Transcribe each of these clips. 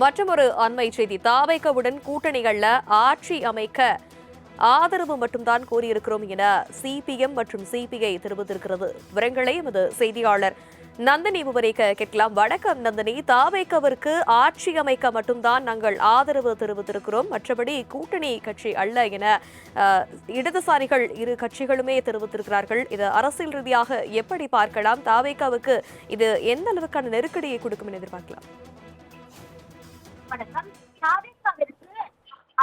மற்றொரு அண்மை செய்தி, தாவேகவுடன் கூட்டணிகள்ல ஆட்சி அமைக்க ஆதரவு மட்டும்தான் கூறியிருக்கிறோம் என சிபிஎம் மற்றும் சிபிஐ தெரிவித்திருக்கிறது. விவரங்களை எமது செய்தியாளர் நந்தினி விவரிக்க கேட்கலாம். வணக்கம் நந்தினி. தாவேகவிற்கு ஆட்சி அமைக்க மட்டும்தான் நாங்கள் ஆதரவு தெரிவித்திருக்கிறோம், மற்றபடி கூட்டணி கட்சி அல்ல என இடதுசாரிகள் இரு கட்சிகளுமே தெரிவித்திருக்கிறார்கள். இது அரசியல் ரீதியாக எப்படி பார்க்கலாம்? தாவேகவுக்கு இது எந்த அளவுக்கான நெருக்கடியை கொடுக்கும் என எதிர்பார்க்கலாம்? வணக்கம். தாவேகாவிற்கு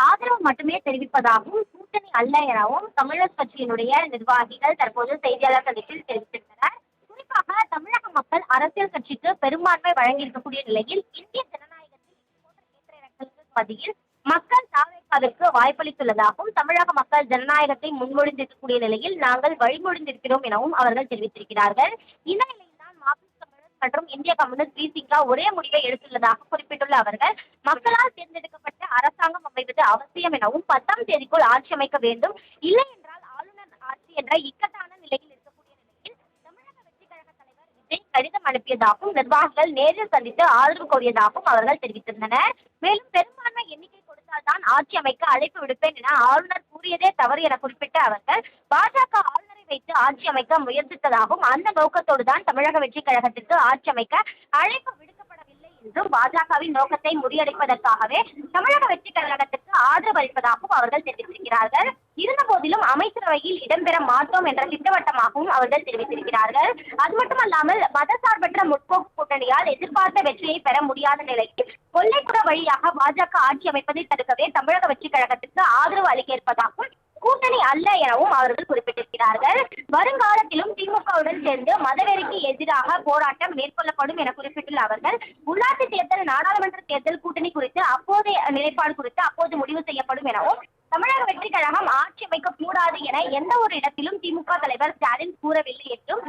ஆதரவு மட்டுமே தெரிவிப்பதாகவும் கூட்டணி அல்ல எனவும் தமிழர் கட்சியினுடைய நிர்வாகிகள் தற்போது செய்தியாளர் சந்திப்பில் தெரிவித்திருந்தனர். குறிப்பாக தமிழக மக்கள் அரசியல் கட்சிக்கு பெரும்பான்மை வழங்கியிருக்கக்கூடிய நிலையில் இந்திய ஜனநாயகத்தில் இதுபோன்ற ஏற்ற இறக்கங்களுக்கு மத்தியில் மக்கள் தாவேகாவிற்கு வாய்ப்பளித்துள்ளதாகவும் தமிழக மக்கள் ஜனநாயகத்தை முன்மொழிந்திருக்கக்கூடிய நிலையில் நாங்கள் வழிமொழிந்திருக்கிறோம் எனவும் அவர்கள் தெரிவித்திருக்கிறார்கள். இந்த நிலையில்தான் மார்க்சிஸ்ட் கம்யூனிஸ்ட் மற்றும் இந்திய கம்யூனிஸ்ட் விசிக ஒரே முடிவை எடுத்துள்ளதாக குறிப்பிட்டுள்ள அவர்கள் மக்களால் தேர்ந்தெடுக்கப்பட்ட அரசாங்கம் அமைவது அவசியம் எனவும் 10ஆம் தேதிக்குள் ஆட்சி அமைக்க வேண்டும், இல்லை என்றால் ஆளுநர் ஆட்சி என்ற இக்கட்டான நிலையில் இருக்கக்கூடிய நிலையில் தமிழக வெற்றி கழக தலைவர் விஜய் கடிதம் அனுப்பியதாகவும் நிர்வாகிகள் நேரில் சந்தித்து ஆதரவு கோரியதாகவும் அவர்கள் தெரிவித்திருந்தனர். மேலும் பெரும்பான்மை எண்ணிக்கை கொடுத்தால்தான் ஆட்சி அமைக்க அழைப்பு விடுப்பேன் என ஆளுநர் கூறியதே தவறு என குறிப்பிட்ட அவர்கள் பாஜக ஆளுநரை வைத்து ஆட்சி அமைக்க முயற்சித்ததாகவும் அந்த நோக்கத்தோடு தான் தமிழக வெற்றி கழகத்திற்கு ஆட்சி அமைக்க அழைப்பு விடுக்கப்படவில்லை என்றும் பாஜகவின் நோக்கத்தை முறியடிப்பதற்காகவே தமிழக வெற்றி கழகத்திற்கு ஆதரவு அளிப்பதாகவும் அவர்கள் தெரிவித்திருக்கிறார்கள். இருந்த போதிலும் அமைச்சரவையில் இடம்பெற மாட்டோம் என்ற திட்டவட்டமாகவும் அவர்கள் தெரிவித்திருக்கிறார்கள். அது மட்டுமல்லாமல் மதசார்பற்ற முற்போக்கு கூட்டணியால் எதிர்பார்த்த வெற்றியை பெற முடியாத நிலைக்கு கொல்லைப்புற வழியாக பாஜக ஆட்சி அமைப்பதை தடுக்கவே தமிழக வெற்றி கழகத்திற்கு ஆதரவு அளிக்க இருப்பதாகவும் கூட்டணி அல்ல எனவும் அவர்கள் குறிப்பிட்டிருக்கிறார்கள். வருங்காலத்திலும் திமுகவுடன் சேர்ந்து மதவெறிக்கு எதிராக போராட்டம் மேற்கொள்ளப்படும் என குறிப்பிட்டுள்ள அவர்கள் உள்ளாட்சி தேர்தல், நாடாளுமன்ற தேர்தல் கூட்டணி குறித்து அப்போதைய நிலைப்பாடு குறித்து அப்போது முடிவு செய்யப்படும் எனவும் தமிழக வெற்றி கழகம் ஆட்சி அமைக்க கூடாது என எந்த ஒரு இடத்திலும் திமுக தலைவர் ஸ்டாலின் கூறவில்லை என்றும்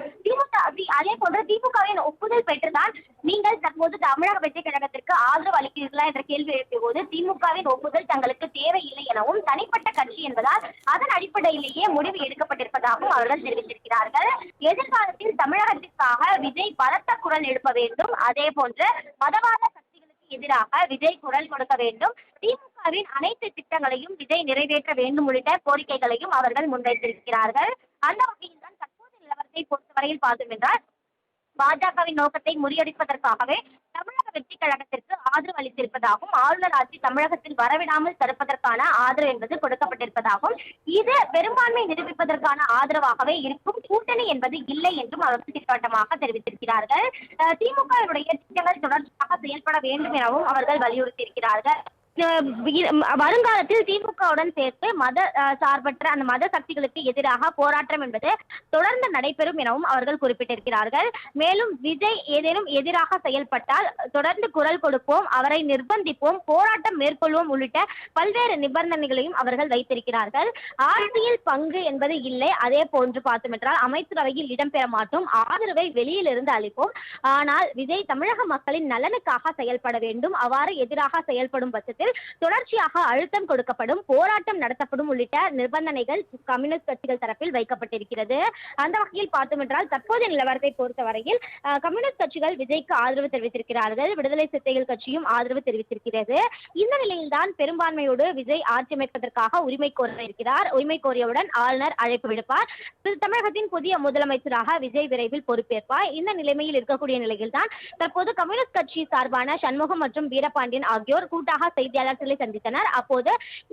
அதே போன்று திமுகவின் ஒப்புதல் பெற்றுதான் நீங்கள் தற்போது தமிழக வெற்றி கழகத்திற்கு ஆதரவு அளிக்கிறீர்களா என்ற கேள்வி எழுப்பிய போது திமுகவின் ஒப்புதல் தங்களுக்கு தேவையில்லை எனவும் தனிப்பட்ட கட்சி என்பதால் அதன் அடிப்படையிலேயே முடிவு எடுக்கப்பட்டிருப்பதாகவும் அவர்கள் தெரிவித்திருக்கிறார்கள். எதிர்காலத்தில் தமிழகத்திற்காக விஜய் பலத்த குரல் எழுப்ப வேண்டும், அதே போன்று மதவாத சக்திகளுக்கு எதிராக விஜய் குரல் கொடுக்க வேண்டும், திமுகவின் அனைத்து திட்டங்களையும் விஜய் நிறைவேற்ற வேண்டும் உள்ளிட்ட கோரிக்கைகளையும் அவர்கள் முன்வைத்திருக்கிறார்கள். அந்த வகையில் தான் தற்போது நிலவரத்தை பொறுத்தவரையில் பார்த்தோம் என்றால் பாஜகவின் நோக்கத்தை முறியடிப்பதற்காகவே தமிழக வெற்றி கழகத்திற்கு ஆதரவு அளித்திருப்பதாகவும் ஆளுநர் ஆட்சி தமிழகத்தில் வரவிடாமல் தடுப்பதற்கான ஆதரவு என்பது கொடுக்கப்பட்டிருப்பதாகவும் இது பெரும்பான்மை நிரூபிப்பதற்கான ஆதரவாகவே இருக்கும், கூட்டணி என்பது இல்லை என்றும் அவர்கள் திட்டவட்டமாக தெரிவித்திருக்கிறார்கள். திமுகவுடைய திட்டங்கள் தொடர்ச்சியாக செயல்பட வேண்டும் எனவும் அவர்கள் வலியுறுத்தியிருக்கிறார்கள். வருங்காலத்தில் திமுகவுடன் சேர்த்து மத சார்பற்ற அந்த மத சக்திகளுக்கு எதிராக போராட்டம் என்பது தொடர்ந்து நடைபெறும் எனவும் அவர்கள் குறிப்பிட்டிருக்கிறார்கள். மேலும் விஜய் ஏதேனும் எதிராக செயல்பட்டால் தொடர்ந்து குரல் கொடுப்போம், அவரை நிர்பந்திப்போம், போராட்டம் மேற்கொள்வோம் உள்ளிட்ட பல்வேறு நிபந்தனைகளையும் அவர்கள் வைத்திருக்கிறார்கள். ஆட்சியில் பங்கு என்பது இல்லை, அதே போன்று பார்த்தோம் என்றால் அமைச்சரவையில் இடம்பெற மாட்டோம், ஆதரவை வெளியிலிருந்து அளிப்போம், ஆனால் விஜய் தமிழக மக்களின் நலனுக்காக செயல்பட வேண்டும், அவ்வாறு எதிராக செயல்படும் பட்சத்தில் தொடர்ச்சியாக அழுத்தம் கொடுக்கப்படும், போராட்டம் நடத்தப்படும் உள்ளிட்ட நிபந்தனைகள் கம்யூனிஸ்ட் கட்சிகள் தரப்பில் வைக்கப்பட்டிருக்கிறது. அந்த வகையில் பார்த்தோம் என்றால் தற்போதைய நிலவரத்தை பொறுத்தவரையில் கம்யூனிஸ்ட் கட்சிகள் விஜய்க்கு ஆதரவு தெரிவித்திருக்கிறார்கள், விடுதலை சிறுத்தைகள் கட்சியும் ஆதரவு தெரிவித்திருக்கிறது. இந்த நிலையில்தான் பெரும்பான்மையோடு விஜய் ஆட்சி அமைப்பதற்காக உரிமை கோர இருக்கிறார். உரிமை கோரியவுடன் ஆளுநர் அழைப்பு விடுப்பார். தமிழகத்தின் புதிய முதலமைச்சராக விஜய் விரைவில் பொறுப்பேற்பார். இந்த நிலைமையில் இருக்கக்கூடிய நிலையில்தான் தற்போது கம்யூனிஸ்ட் கட்சி சார்பான சண்முகம் மற்றும் வீரபாண்டியன் ஆகியோர் கூட்டாக செய்தியாளர்களை சந்தித்தனர். அப்போது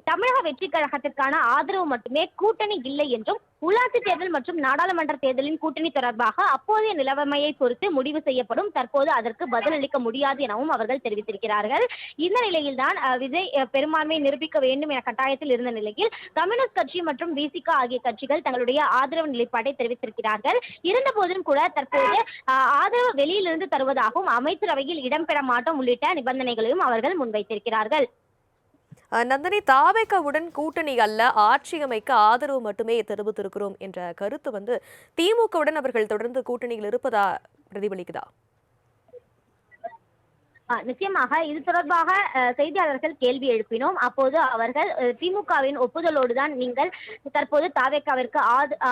தமிழக வெற்றி கழகத்திற்கான ஆதரவு மட்டுமே, கூட்டணி இல்லை என்றும் உள்ளாட்சி தேர்தல் மற்றும் நாடாளுமன்ற தேர்தலின் கூட்டணி தொடர்பாக அப்போதைய நிலைமையை பொறுத்து முடிவு செய்யப்படும், தற்போது அதற்கு பதிலளிக்க முடியாது எனவும் அவர்கள் தெரிவித்திருக்கிறார்கள். இந்த நிலையில்தான் விஜய் பெரும்பான்மையை நிரூபிக்க வேண்டும் என கட்டாயத்தில் இருந்த நிலையில் கம்யூனிஸ்ட் கட்சி மற்றும் விசிக ஆகிய கட்சிகள் தங்களுடைய ஆதரவு நிலைப்பாட்டை தெரிவித்திருக்கிறார்கள். இருந்த போதிலும் கூட தற்போது ஆதரவு வெளியிலிருந்து தருவதாகவும் அமைச்சரவையில் இடம்பெற மாட்டோம் உள்ளிட்ட நிபந்தனைகளையும் அவர்கள் முன்வைத்திருக்கிறார்கள். நந்தினி, தாவேகவுடன் கூட்டணி அல்ல ஆட்சி அமைக்க ஆதரவு மட்டுமே தெரிவித்திருக்கிறோம் என்ற கருத்து திமுகவுடன் அவர்கள் தொடர்ந்து கூட்டணியில் இருப்பதா பிரதிபலிக்குதா? நிச்சயமாக இது தொடர்பாக செய்தியாளர்கள் கேள்வி எழுப்பினோம். அப்போது அவர்கள் திமுகவின் ஒப்புதலோடு தான் நீங்கள் தற்போது தாவேக்காவிற்கு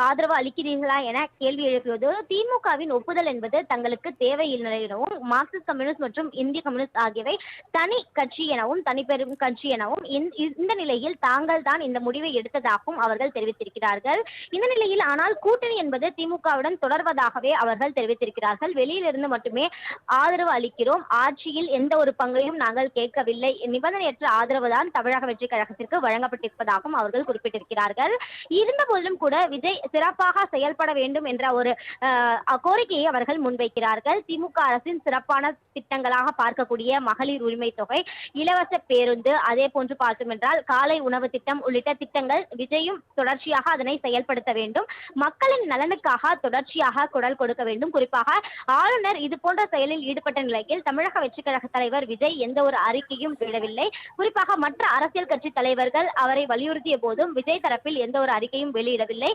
ஆதரவு அளிக்கிறீர்களா என கேள்வி எழுப்பியது. திமுகவின் ஒப்புதல் என்பது தங்களுக்கு தேவையில்லை எனவும், மார்க்சிஸ்ட் கம்யூனிஸ்ட் மற்றும் இந்திய கம்யூனிஸ்ட் ஆகியவை தனி கட்சி எனவும் தனிப்பெரும் கட்சி எனவும் இந்த நிலையில் தாங்கள் தான் இந்த முடிவை எடுத்ததாகவும் அவர்கள் தெரிவித்திருக்கிறார்கள். இந்த நிலையில் ஆனால் கூட்டணி என்பது திமுகவுடன் தொடர்வதாகவே அவர்கள் தெரிவித்திருக்கிறார்கள். வெளியிலிருந்து மட்டுமே ஆதரவு அளிக்கிறோம், ஆட்சியில் எந்த ஒரு பங்கையும் நாங்கள் கேட்கவில்லை, நிபந்தனையற்ற ஆதரவு தான் தமிழக வெற்றி கழகத்திற்கு வழங்கப்பட்டிருப்பதாகவும் அவர்கள் குறிப்பிட்டிருக்கிறார்கள். இருந்த போதிலும் கூட விஜய் சிறப்பாக செயல்பட வேண்டும் என்ற ஒரு கோரிக்கையை அவர்கள் முன்வைக்கிறார்கள். திமுக அரசின் சிறப்பான திட்டங்களாக பார்க்கக்கூடிய மகளிர் உரிமை தொகை, இலவச பேருந்து, அதே போன்று பார்த்தோம் என்றால் காலை உணவு திட்டம் உள்ளிட்ட திட்டங்கள் விஜயும் தொடர்ச்சியாக அதனை செயல்படுத்த வேண்டும். மக்களின் நலனுக்காக தொடர்ச்சியாக குரல் கொடுக்க வேண்டும். குறிப்பாக ஆளுநர் இது போன்ற செயலில் ஈடுபட்ட நிலையில் தமிழக வெற்றி கழக தலைவர் விஜய் எந்த ஒரு அறிக்கையும் விடவில்லை. குறிப்பாக மற்ற அரசியல் கட்சி தலைவர்கள் அவரை வலியுறுத்திய போதும் விஜய் தரப்பில் எந்த ஒரு அறிக்கையும் வெளியிடவில்லை.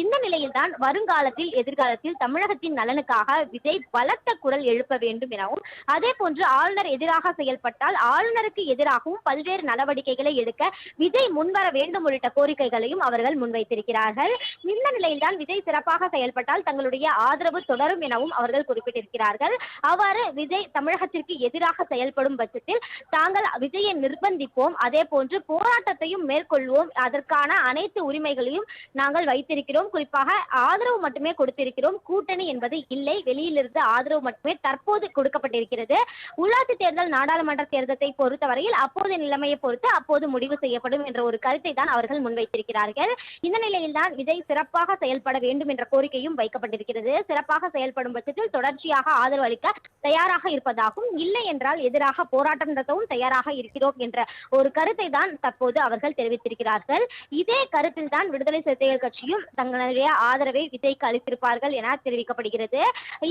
இந்த நிலையில் தான் வருங்காலத்தில் எதிர்காலத்தில் தமிழகத்தின் நலனுக்காக விஜய் பலத்த குரல் எழுப்ப வேண்டும் எனவும், அதே போன்று ஆளுநர் எதிராக செயல்பட்டால் ஆளுநருக்கு எதிராகவும் பல்வேறு நடவடிக்கைகளை எடுக்க விஜய் முன்வர வேண்டும் உள்ளிட்ட கோரிக்கைகளையும் அவர்கள் முன்வைத்திருக்கிறார்கள். இந்த நிலையில் தான் விஜய் சிறப்பாக செயல்பட்டால் தங்களுடைய ஆதரவு தொடரும் எனவும் அவர்கள் குறிப்பிட்டிருக்கிறார்கள். அவ்வாறு விஜய் தமிழகத்திற்கு எதிராக செயல்படும் பட்சத்தில் தாங்கள் விஜயை நிர்பந்திப்போம், அதே போன்று போராட்டத்தையும் மேற்கொள்வோம், அதற்கான அனைத்து உரிமைகளையும் நாங்கள் வைத்திருக்கிறோம், குறிப்பாக ஆதரவு மட்டுமே கொடுத்திருக்கிறோம், கூட்டணி என்பது இல்லை, வெளியிலிருந்து ஆதரவு மட்டுமே தற்போது கொடுக்கப்பட்டிருக்கிறது. உள்ளாட்சி தேர்தல், நாடாளுமன்ற தேர்தலை பொறுத்தவரையில் அப்போது நிலைமையை பொறுத்து அப்போது முடிவு செய்யப்படும் என்ற ஒரு கருத்தை தான் அவர்கள் முன்வைத்திருக்கிறார்கள். இந்த நிலையில் தான் விஜய் சிறப்பாக செயல்பட வேண்டும் என்ற கோரிக்கையும் வைக்கப்பட்டிருக்கிறது. சிறப்பாக செயல்படும் பட்சத்தில் தொடர்ச்சியாக ஆதரவு அளிக்க தயாராக இருப்பதாகவும், இல்லை என்றால் எதிராக போராட்டம் நடத்தவும் தயாராக இருக்கிறோம் என்ற ஒரு கருத்தை தான் தற்போது அவர்கள் தெரிவித்திருக்கிறார்கள். இதே கருத்தில் தான் விடுதலை சிறுத்தைகள் கட்சியும் தங்களுடைய ஆதரவை விஜய்க்கு அளித்திருப்பார்கள் என தெரிவிக்கப்படுகிறது.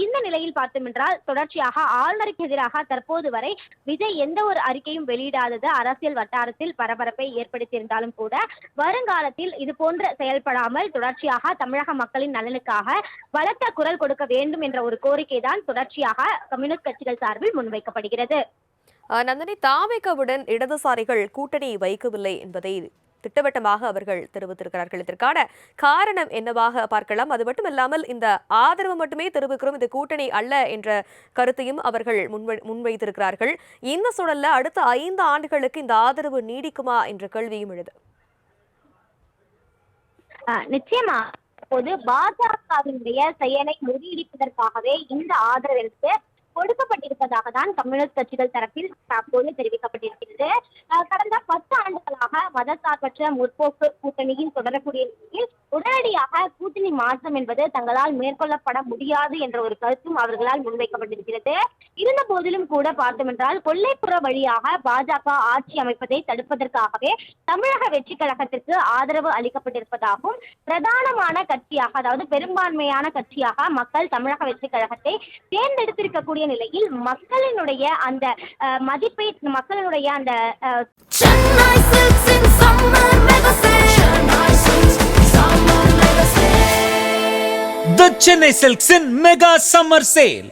இந்த நிலையில் பார்த்தோம் என்றால் தொடர்ச்சியாக ஆளுநருக்கு எதிராக தற்போது வரை விஜய் எந்த ஒரு அறிக்கையும் வெளியிடாதது அரசியல் வட்டாரத்தில் பரபரப்பை ஏற்படுத்தியிருந்தாலும் கூட வருங்காலத்தில் இது போன்ற செயல்படாமல் தொடர்ச்சியாக தமிழக மக்களின் நலனுக்காக பலத்த குரல் கொடுக்க வேண்டும் என்ற ஒரு கோரிக்கை தான் தொடர்ச்சியாக கம்யூனிஸ்ட் கட்சிகள் சார்பில் முன்வைக்கப்படுகிறது. நந்தினி, தாவேக்காவுடன் இடதுசாரிகள் கூட்டணி வைக்கவில்லை என்பதை திட்டவட்டமாக அவர்கள் தெரிவித்திருக்கிறார்கள். இதற்கான காரணம் என்னவாக பார்க்கலாம்? அது மட்டுமில்லாமல் இந்த ஆதரவு மட்டுமே தெரிவிக்கிறோம், இது கூட்டணி அல்ல என்ற கருத்தையும் அவர்கள் முன்வைத்திருக்கிறார்கள். இந்த சூழல்ல அடுத்த 5 ஆண்டுகளுக்கு இந்த ஆதரவு நீடிக்குமா என்ற கேள்வியும் எழுது. நிச்சயமா இப்போது பாஜகவினுடைய செயலை முறியடிப்பதற்காகவே இந்த ஆதரவிற்கு கொடுக்கப்பட்டிருப்பதாக தான் கம்யூனிஸ்ட் கட்சிகள் தரப்பில் தற்போது தெரிவிக்கப்பட்டிருக்கிறது. கடந்த 10 ஆண்டுகளாக மதசார்பற்ற முற்போக்கு கூட்டணியில் தொடரக்கூடிய நிலையில் உடனடியாக கூட்டணி மாற்றம் என்பது தங்களால் மேற்கொள்ளப்பட முடியாது என்ற ஒரு கருத்தும் அவர்களால் முன்வைக்கப்பட்டிருக்கிறது. இருந்த போதிலும் கூட பார்த்தோம் என்றால் கொல்லைப்புற வழியாக பாஜக ஆட்சி அமைப்பதை தடுப்பதற்காகவே தமிழக வெற்றி கழகத்திற்கு ஆதரவு அளிக்கப்பட்டிருப்பதாகவும், பிரதானமான கட்சியாக, அதாவது பெரும்பான்மையான கட்சியாக மக்கள் தமிழக வெற்றி கழகத்தை தேர்ந்தெடுத்திருக்கக்கூடிய நிலையில் மக்களினுடைய அந்த மதிப்பை, மக்களினுடைய அந்த The Chennai Silks in Mega Summer Sale.